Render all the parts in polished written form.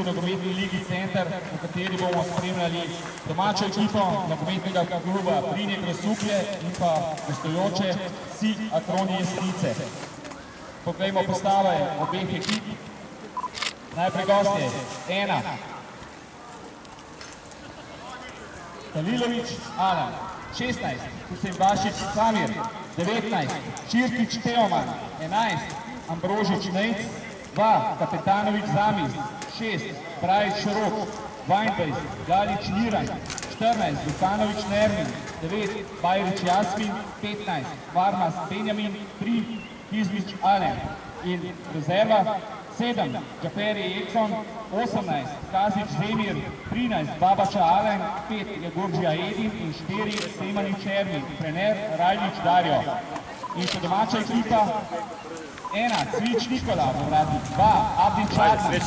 nogometni ligi Center, v kateri bomo spremljali domačo ekipo nogometnega kluba Brinje Grosuplje in pa gostujoče SI Akroni Jesenice. Poglejmo postave obeh ekip. Najprej gostje, 1. Talilović Alan, 16. Husembašić Samir, 19. Čirkić Teoman, 11. Ambrožić Nejc, 2. Kapetanović Zamiz, 6. Brajić Rok, 22. Galić Miran, 14. Dukanović Nermin, 9. Bajrić Jasmin, 15. Varmas Benjamin, 3. Kizmić Alen in rezerva 7. Džaferi Ekson, 18. Kazić Zemir, 13. Babača Alen, 5. Jagorđija Edin in 4. Semanić Ermin, trener Rajlić Darjo. In še domača ekipa, 1. Cvič Nikola, v vratih 2. Abdin Čarna, 3.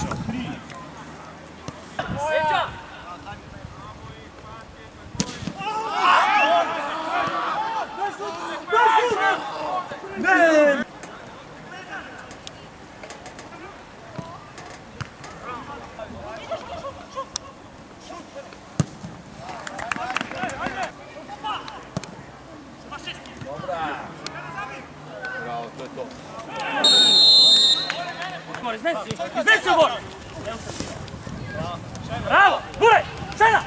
Iznesi u bor! Bravo! Guraj! Šajna!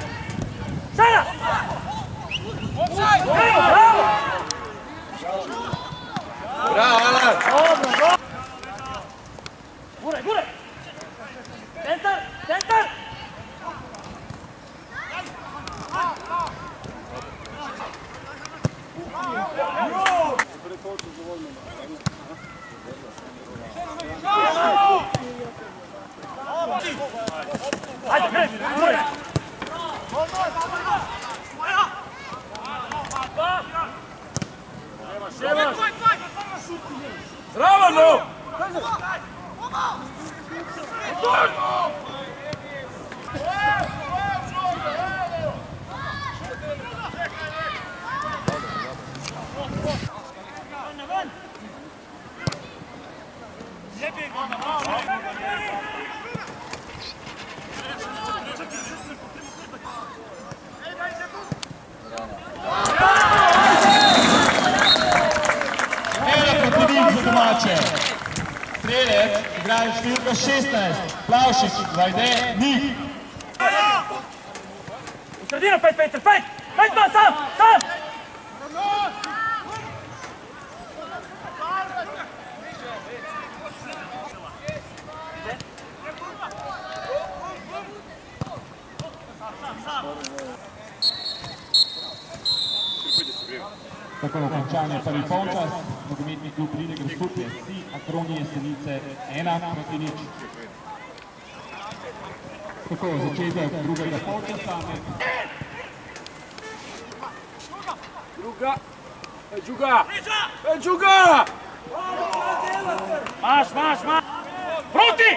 Šajna! Bravo! Bravo, Alan! Dobro! Guraj, guraj! Centar! Centar! Ajde, gre, gre! Bravo, no! Strelec igrajo številka 16, Plavšič, Vajde, Nik. V sredino, 5 meter, 5! 5 pa, sam! Sam! Tako končan je prvi polčas, nogometni klub Brinje Grosuplje, SI Akroni Jesenice 1-0. Tako, začetek drugega polčasa. Druga! Džuga! Džuga! Maš, maš, maš! Proti!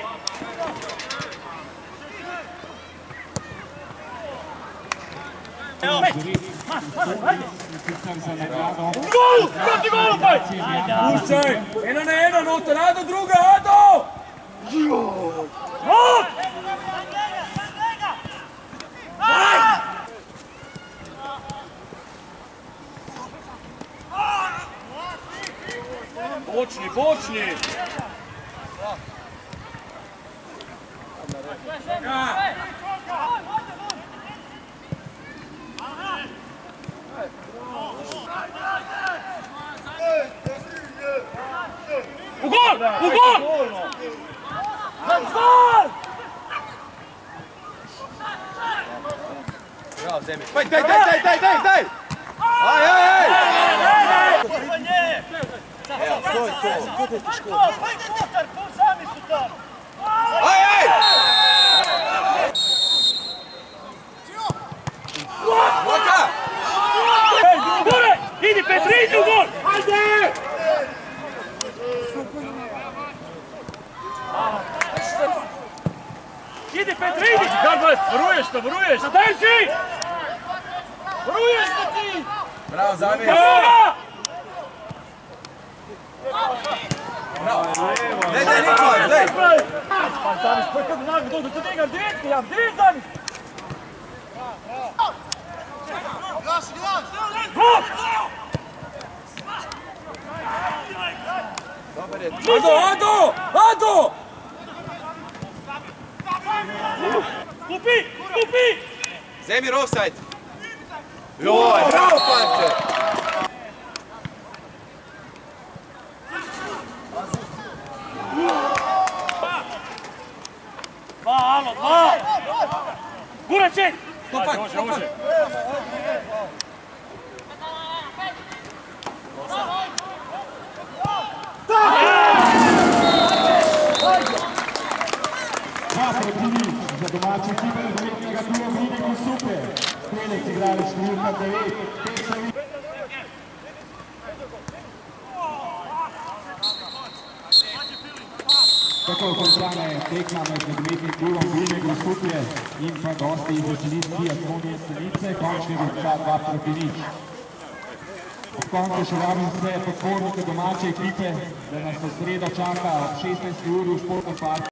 Gol! Proti golu, poj! Puščaj! 1-1, noter, Ado, druga, Ado! Gol! Bočni, bočni! U gol! U gol! Gol! Bravo, Zemi. Daj! Aj! Stoj! Aj! Voka! Gure! Idi Petri, idi u gol! Ajde! Idi Petri, idi! Vruješ to! Zadrži! Vruješ to ti! Bravo, Zamir! Daj, Nikolaj, daj! Pa Zavis, pa kako naga dođu do njega, direktni, ja, direkt Zavis! Blok! Ado! Skupi! Zemir offside! Joj, bravo Panče! Dva! Gura ček! Može. Dva proti nič za domače ekipe zavetnega kluba Mine Super. Strelec igrali številka 9, Petrović. Tako končana tekma med nogometnim klubom Mine Super in pa gosti iz Veselitki Asmonije Stenice, končni rezultat 2 proti nič. Ob koncu še vabim vse podpornike domače ekipe, da nas v sredo čaka ob 16. uri v športnem parku.